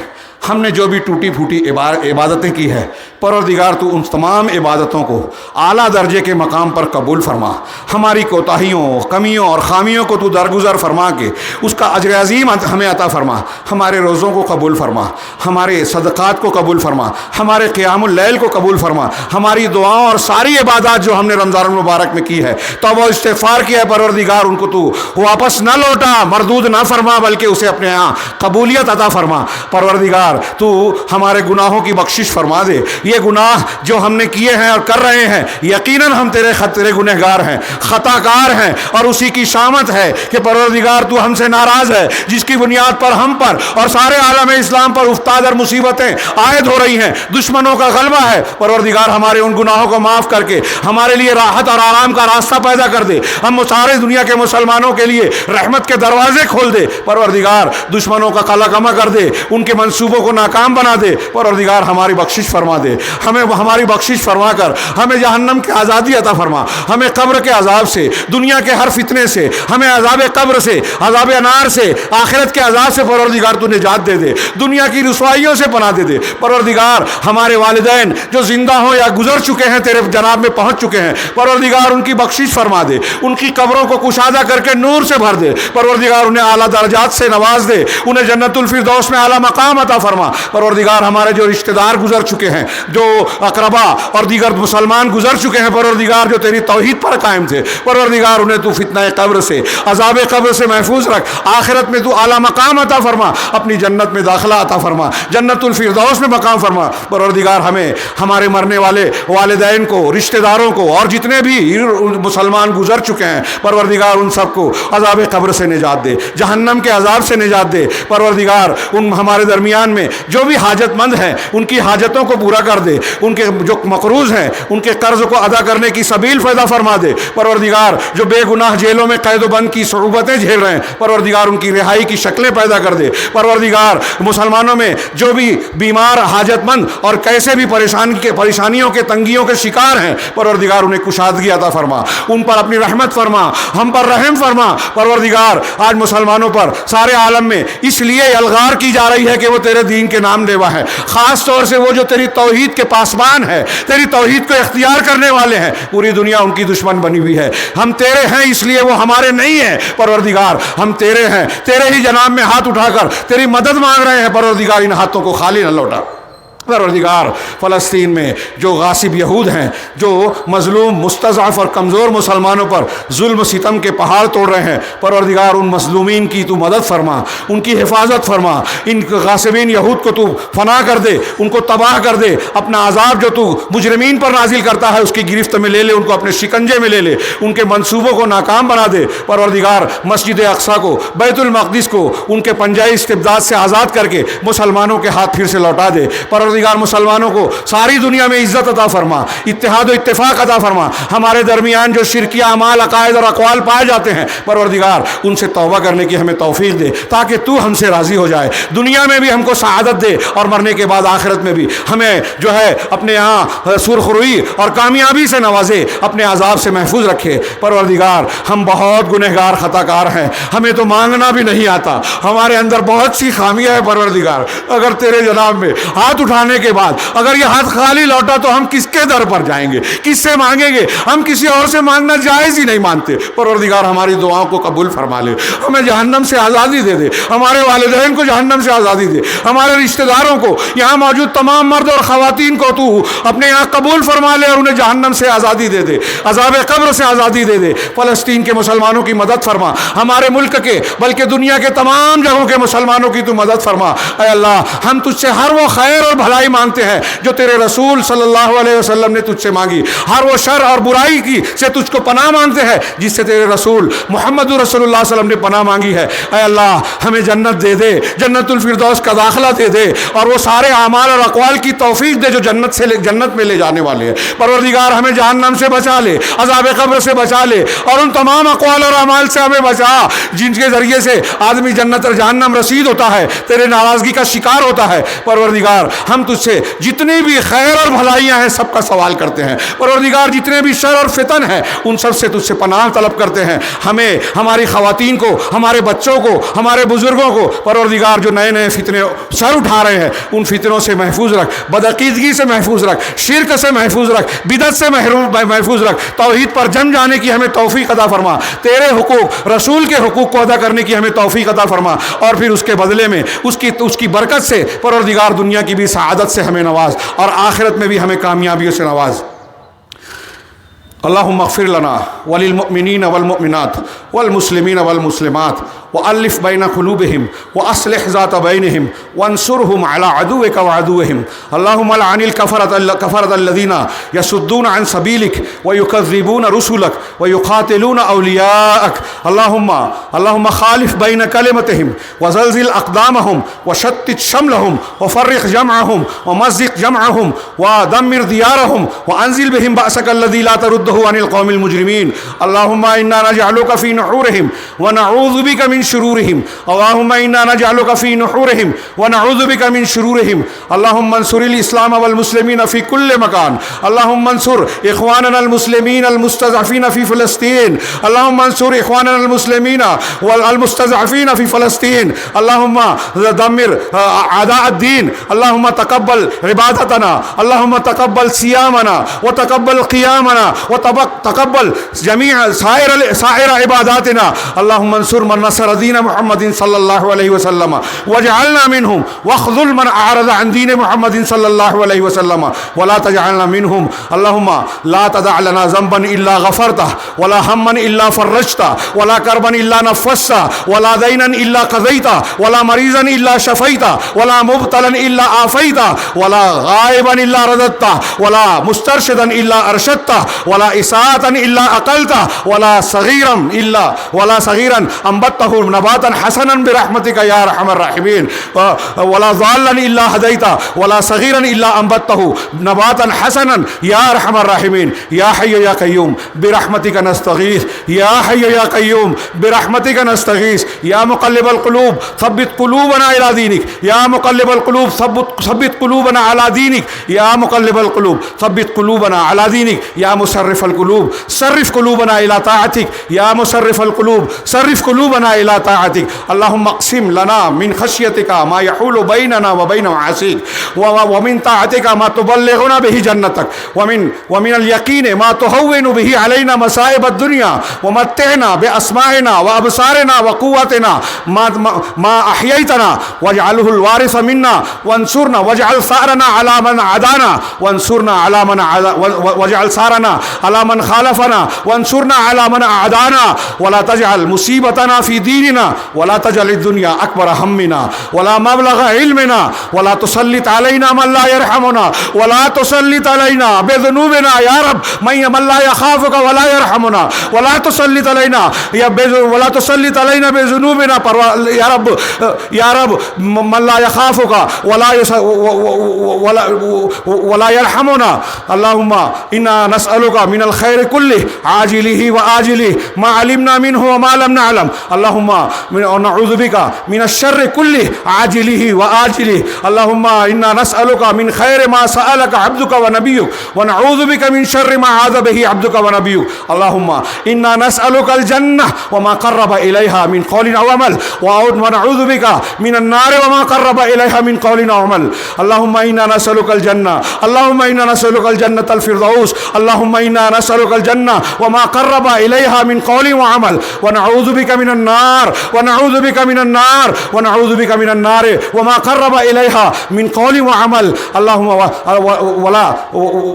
ہم نے جو بھی ٹوٹی پھوٹی عبادتیں کی ہے، پروردگار تو ان تمام عبادتوں کو اعلیٰ درجے کے مقام پر قبول فرما، ہماری کوتاہیوں، کمیوں اور خامیوں کو تو درگزر فرما کے اس کا اجر عظیم ہمیں عطا فرما، ہمارے روزوں کو قبول فرما، ہمارے صدقات کو قبول فرما، ہمارے قیام اللیل کو قبول فرما، ہماری دعاؤں اور ساری عبادات جو ہم نے رمضان المبارک میں کی ہے توبہ و استغفار کیا ہے، پروردگار ان کو تو واپس نہ لوٹا، مردود نہ فرما، بلکہ اسے اپنے ہاں قبولیت عطا فرما۔ پروردگار تو ہمارے گناہوں کی بخشش فرما دے۔ یہ گناہ جو ہم نے کیے ہیں اور کر رہے ہیں یقیناً ہم تیرے گنہگار ہیں، خطا کار ہیں، اور اسی کی شامت ہے کہ پروردگار تو ہم سے ناراض ہے، جس کی بنیاد پر ہم پر اور سارے عالم اسلام پر افتاد اور مصیبتیں عائد ہو رہی ہیں، دشمنوں کا غلبہ ہے۔ پروردگار ہمارے ان گناہوں کو معاف کر کے ہمارے لیے راحت اور آرام کا راستہ پیدا کر دے، ہم سارے دنیا کے مسلمانوں کے لیے رحمت کے دروازے کھول دے۔ پروردگار دشمنوں کا قلع کما کر دے، ان کے منصوبوں کو ناکام بنا دے۔ پروردگار ہماری بخشش فرما دے، ہمیں ہماری بخشش فرما کر ہمیں جہنم کی آزادی عطا فرما، ہمیں قبر کے عذاب سے، دنیا کے ہر فتنے سے، ہمیں عذاب قبر سے، عذاب انار سے، آخرت کے عذاب سے پروردگار تو نجات دے دے، دنیا کی رسوائیوں سے پناہ دے دے۔ پروردگار ہمارے والدین جو زندہ ہوں یا گزر چکے ہیں تیرے جناب میں پہنچ چکے ہیں، پروردگار ان کی بخشش فرما دے، ان کی قبروں کو کشادہ کر کے نور سے بھر دے۔ پروردگار انہیں اعلیٰ درجات سے نواز دے، انہیں جنت الفردوس میں اعلیٰ مقام عطا فرما۔ پروردگار ہمارے جو رشتہ دار گزر چکے ہیں، جو اقربا اور دیگر مسلمان گزر چکے ہیں، پروردگار جو تیری توحید پر قائم تھے، پروردگار انہیں تو فتنہ قبر سے، عذاب قبر سے محفوظ رکھ، آخرت میں تو اعلیٰ مقام عطا فرما، اپنی جنت میں داخلہ عطا فرما، جنت الفردوس میں مقام فرما۔ پروردگار ہمیں، ہمارے مرنے والے والدین کو، رشتہ داروں کو اور جتنے بھی مسلمان گزر چکے ہیں، پروردگار ان سب کو عذاب قبر سے نجات دے، جہنم کے عذاب سے نجات دے۔ پروردگار ان ہمارے درمیان میں جو بھی حاجت مند ہیں ان کی حاجتوں کو پورا کر دے، ان کے جو مقروض ہیں ان کے قرض کو ادا کرنے کی سبیل پیدا فرما دے۔ پروردگار جو بے گناہ جیلوں میں قید و بند کی صعوبتیں جھیل رہے ہیں، پروردگار ان کی رہائی کی شکلیں پیدا کر دے۔ پروردگار مسلمانوں میں جو بھی بیمار، حاجت مند اور کیسے بھی پریشانیوں کے تنگیوں کے شکار ہیں، پروردگار انہیں کشادگی عطا فرما، ان پر اپنی رحمت فرما، ہم پر رحم فرما۔ پروردگار آج مسلمانوں پر سارے عالم میں اس لیے الغار کی جا رہی ہے کہ وہ تیرے دین کے نام لیوا ہے، خاص طور سے وہ جو تیری توحید کے پاسبان ہے، تیری توحید کو اختیار کرنے والے ہیں، پوری دنیا ان کی دشمن بنی ہوئی ہے۔ ہم تیرے ہیں اس لیے وہ ہمارے نہیں ہیں۔ پروردگار ہم تیرے ہیں، تیرے ہی جناب میں ہاتھ اٹھا کر تیری مدد مانگ رہے ہیں، پروردگار ان ہاتھوں کو خالی نہ لوٹا۔ پروردگار فلسطین میں جو غاصب یہود ہیں، جو مظلوم، مستضعف اور کمزور مسلمانوں پر ظلم ستم کے پہاڑ توڑ رہے ہیں، پروردگار ان مظلومین کی تو مدد فرما، ان کی حفاظت فرما، ان غاصبین یہود کو تو فنا کر دے، ان کو تباہ کر دے، اپنا عذاب جو تو مجرمین پر نازل کرتا ہے اس کی گرفت میں لے لے، ان کو اپنے شکنجے میں لے لے، ان کے منصوبوں کو ناکام بنا دے۔ پروردگار مسجد اقصیٰ کو، بیت المقدس کو ان کے پنجائی استبداد سے آزاد کر کے مسلمانوں کے ہاتھ پھر سے لوٹا دے۔ پروردگار پروردگار مسلمانوں کو ساری دنیا میں عزت عطا فرما، اتحاد و اتفاق عطا فرما. ہمارے درمیان جو شرکی اعمال، عقائد اور اقوال پائے جاتے ہیں پروردگار ان سے توبہ کرنے کی ہمیں توفیق دے تاکہ تو ہم سے راضی ہو جائے. دنیا میں بھی ہم کو سعادت دے اور مرنے کے بعد آخرت میں بھی ہمیں جو ہے اپنے ہاں سرخ روئی اور کامیابی سے نوازے، اپنے عذاب سے محفوظ رکھے. پروردگار ہم بہت گنہگار خطا کار ہیں، ہمیں تو مانگنا بھی نہیں آتا، ہمارے اندر بہت سی خامیاں ہیں. پروردگار اگر تیرے جناب میں ہاتھ اٹھانے کے بعد اگر یہ ہاتھ خالی لوٹا تو ہم کس کے در پر جائیں گے، کس سے مانگیں گے؟ ہم کسی اور سے مانگنا جائز ہی نہیں مانتے. پروردگار ہماری دعاؤں کو قبول فرما لے، ہمیں جہنم سے آزادی دے دے، ہمارے والدین کو جہنم سے آزادی دے، ہمارے رشتہ داروں کو، یہاں موجود تمام مرد اور خواتین کو تو اپنے یہاں قبول فرما لے اور انہیں جہنم سے آزادی دے دے، عذاب قبر سے آزادی دے دے. فلسطین کے مسلمانوں کی مدد فرما، ہمارے ملک کے بلکہ دنیا کے تمام جگہوں کے مسلمانوں کی تو مدد فرما. اے اللہ ہم تجھ سے ہر وہ خیر اور بھلائی مانگتے ہیں جو تیرے رسول صلی اللہ علیہ وسلم نے تجھ سے مانگی، ہر وہ شر اور برائی کی سے تجھ کو پناہ مانگتے ہیں جس سے تیرے رسول محمد رسول اللہ صلی اللہ علیہ وسلم نے پناہ مانگی ہے. اے اللہ ہمیں جنت دے دے، جنت الفردوس کا داخلہ دے دے اور وہ سارے اعمال اور اقوال کی توفیق دے جو جنت میں لے جانے والے ہیں. پروردگار ہمیں جہنم سے بچا لے، عذاب قبر سے بچا لے اور ان تمام اقوال اور اعمال سے ہمیں بچا جن کے ذریعے سے آدمی جنت اور جہنم رسید ہوتا ہے، تیرے ناراضگی کا شکار ہوتا ہے. پروردگار ہم تجھ سے جتنی بھی خیر اور بھلائیاں ہیں سب کا سوال کرتے ہیں. پروردگار جتنے بھی شر اور فتن ہیں ان سب سے تجھ سے پناہ طلب کرتے ہیں. ہمیں، ہماری خواتین کو، ہمارے بچوں کو، ہمارے بزرگوں کو پروردگار جو نئے نئے فتنے سر اٹھا رہے ہیں ان فتنوں سے محفوظ رکھ، بدعقیدگی سے محفوظ رکھ، شرک سے محفوظ رکھ، بدعت سے محفوظ رکھ. توحید پر جم جانے کی ہمیں توفیق عطا فرما، تیرے حقوق، رسول کے حقوق کو ادا کرنے کی ہمیں توفیق عطا فرما اور پھر اس کے بدلے میں اس کی برکت سے پروردگار دنیا کی بھی سعادت سے ہمیں نواز اور آخرت میں بھی ہمیں کامیابیوں سے نواز. اللہم اغفر لنا وللمؤمنین والمؤمنات والمسلمین والمسلمات وألف بين قلوبهم وأصلح ذات بينهم وانصرهم على عدوك وعدوهم. اللهم لعن الكفرة الذين يصدون عن سبيلك ويكذبون رسلك ويقاتلون أولياءك. اللهم خالف بين كلمتهم وزلزل أقدامهم وشتت شملهم وفرق جمعهم ومزق جمعهم ودمر ديارهم وأنزل بهم بأسك الذي لا ترده عن القوم المجرمين. اللهم إنا نجعلك في نحورهم ونعوذ بك من شرورهم. اللهم إنا نجعلك في نحورهم ونعوذ بك من شرورهم. اللهم انصر الإسلام والمسلمين في كل مكان. اللهم انصر إخواننا المسلمين المستضعفين في فلسطين. اللهم انصر إخواننا المسلمين والمستضعفين في فلسطين. اللهم دمر أعداء الدين. اللهم تقبل عبادتنا، اللهم تقبل صيامنا وتقبل قيامنا وتقبل جميع سائر عباداتنا. اللهم انصر من نصر دين محمد صلى الله عليه وسلم واجعلنا منهم واخذل من أعرض عن دين محمد صلى الله عليه وسلم ولا تجعلنا منهم. اللهم لا تدع لنا ذنبا إلا غفرته ولا هما إلا فرجته ولا كربا إلا نفسته ولا دينا إلا قضيته ولا مريضا إلا شفيته ولا مبتلا إلا عافيته ولا غائبا إلا رددته ولا مسترشدا إلا أرشدته ولا إساءة إلا أقلته ولا صغيرا أنبته نباتا حسنا برحمتك يا أرحم الراحمين ولا ضالا إلا هديته ولا صغيرا إلا أنبته نباتا حسنا يا أرحم الراحمين. يا حي يا قيوم برحمتك نستغيث، يا حي يا قيوم برحمتك نستغيث. يا مقلب القلوب ثبت قلوبنا إلى دينك. يا مقلب القلوب ثبت قلوبنا على دينك. يا مقلب القلوب ثبت قلوبنا على دينك. يا مصرف القلوب صرف قلوبنا إلى طاعتك. يا مصرف القلوب صرف قلوبنا إلى طاعتك. اللهم اقسم لنا من خشيتك ما يحول بيننا وبين معاصيك ومن طاعتك ما تبلغنا به جنتك ومن اليقين ما تهون به علينا مصائب الدنيا ومتعنا بأسماعنا وأبصارنا وقوتنا ما أحييتنا واجعله الوارث منا وانصرنا واجعل ثأرنا على من عادانا واجعل ثأرنا على من خالفنا وانصرنا على من أعدانا ولا تجعل مصيبتنا في ديننا ولا تجعل الدنيا أكبر همنا ولا مبلغ علمنا ولا تسلط علينا من لا يرحمنا ولا تسلط علينا بذنوبنا يا رب من لا يخافك ولا يرحمنا ولا تسلط علينا ولا تسلط علينا بذنوبنا يا رب من لا يخافك ولا يرحمنا. اللهم إنا نسألك من الخير كله عاجله وآجله ما علمنا منه وما لم نعلم. اللهم نعوذ بك من الشر كله عاجله وآجله. اللهم إنا نسألك من خير ما سألك عبدك ونبيك ونعوذ بك من شر ما عاذ به عبدك ونبيك. اللهم إنا نسألك الجنة وما قرب إليها من قول أو عمل ونعوذ بك من النار وما قرب إليها من قول أو عمل. اللهم إنا نسألك الجنة اللهم إنا نسألك الجنة الفردوس. اللهم إنا نسألك الجنة وما قرب إليها من قول وعمل ونعوذ بك من النار ونعوذ بك من النار ونعوذ بك من النار وما قرب إليها من قول وعمل. اللهم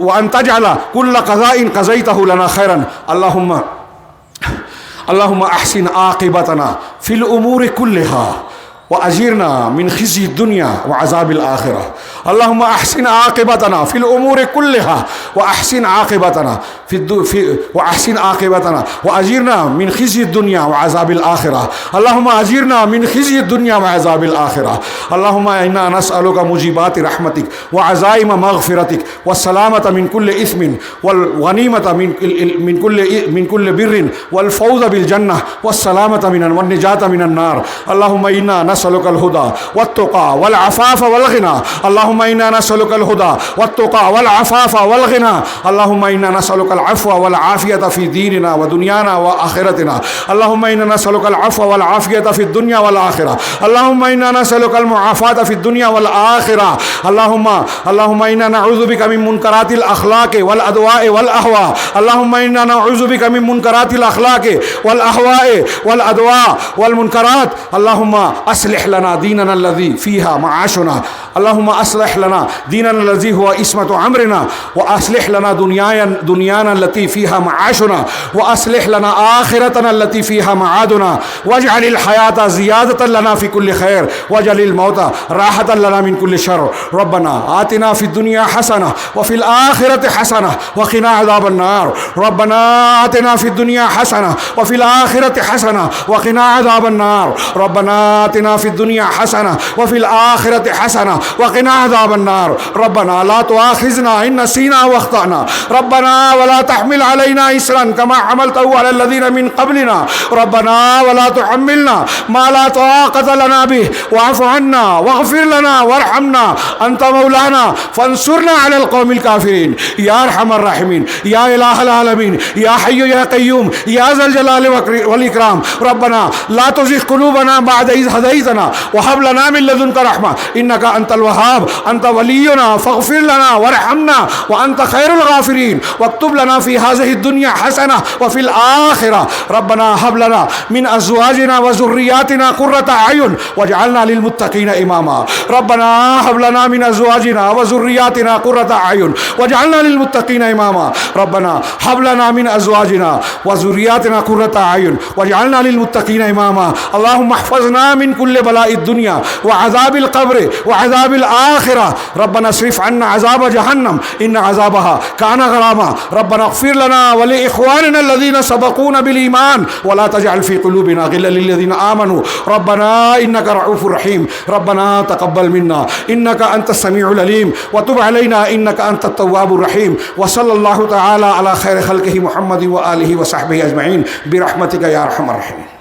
وأن تجعل كل قضاء قضيته لنا خيرا. اللهم أحسن عاقبتنا في الأمور كلها وأجرنا من خزي الدنيا وعذاب الآخرة. اللهم أحسن عاقبتنا في الأمور كلها وأحسن عاقبتنا وأحسن عاقبتنا وأجرنا من خزي الدنيا وعذاب الآخرة. اللهم أجرنا من خزي الدنيا وعذاب الآخرة. اللهم إنا نسألك موجبات رحمتك وعزائم مغفرتك والسلامة من كل إثم والغنيمة من كل بر والفوز بالجنة والسلامة والنجاة من النار. اللهم إنا نسألك الهدى والتقى والعفاف والغنى. اللهم إنا نسألك الهدى والتقى والعفاف والغنى. اللهم إنا نسألك العفو والعافية في ديننا ودنيانا وآخرتنا. اللهم إنا نسألك العفو والعافية في الدنيا والآخرة. اللهم إنا نسألك المعافاة في الدنيا والآخرة. اللهم إنا نعوذ بك من منكرات الأخلاق والأدواء والأهواء. اللهم إنا نعوذ بك من منكرات الأخلاق والأهواء والأدواء والمنكرات. اللهم أصلح لنا ديننا الذي فيها معاشنا. اللهم أصلح لنا ديننا الذي هو اسمة أمرنا وأصلح لنا دنيانا التي فيها معاشنا وأصلح لنا آخرتنا التي فيها معادنا. واجعل الحياة زيادة لنا في كل خير واجعل الموت راحة لنا من كل شر. ربنا آتنا في الدنيا حسنة وفي الآخرة حسنة وقنا عذاب النار. ربنا آتنا في الدنيا حسنة وفي الآخرة حسنة وقنا عذاب النار. ربنا آتنا في الدنيا حسنة وفي الآخرة حسنة وقنا عذاب النار. ربنا لا تؤاخذنا إن نسينا واخطأنا. ربنا ولا تحمل علينا إصرا كما حملته على الذين من قبلنا. ربنا ولا تحملنا ما لا طاقة لنا به واعف عنا واغفر لنا وارحمنا أنت مولانا فانصرنا على القوم الكافرين. يا أرحم الراحمين يا إله العالمين يا حي يا قيوم يا ذا الجلال والإكرام. ربنا لا تزغ قلوبنا بعد إذ هديتنا وهب لنا من لدنك رحمة إنك أنت الوهاب. أنت ولينا فاغفر لنا وارحمنا وأنت خير الغافرين. واكتب لنا في هذه الدنيا حسنة وفي الآخرة. ربنا هب لنا من أزواجنا وذرياتنا قرة أعين واجعلنا للمتقين إماما. ربنا هب لنا من أزواجنا وذرياتنا قرة أعين واجعلنا للمتقين إماما. ربنا هب لنا من أزواجنا وذرياتنا قرة أعين واجعلنا للمتقين إماما. اللهم احفظنا من كل بلاء الدنيا وعذاب القبر وعذاب الآخرة. ربنا اصرف عنا عذاب جهنم إن عذابها كان غراما. ربنا اغفر لنا ولإخواننا الذين سبقونا بالإيمان ولا تجعل في قلوبنا غلا للذين آمنوا. ربنا إنك رؤوف رحيم. ربنا تقبل منا إنك أنت السميع العليم وتب علينا إنك أنت التواب الرحيم. وصلى الله تعالى على خير خلقه محمد وآله وصحبه أجمعين برحمتك يا أرحم الراحمين.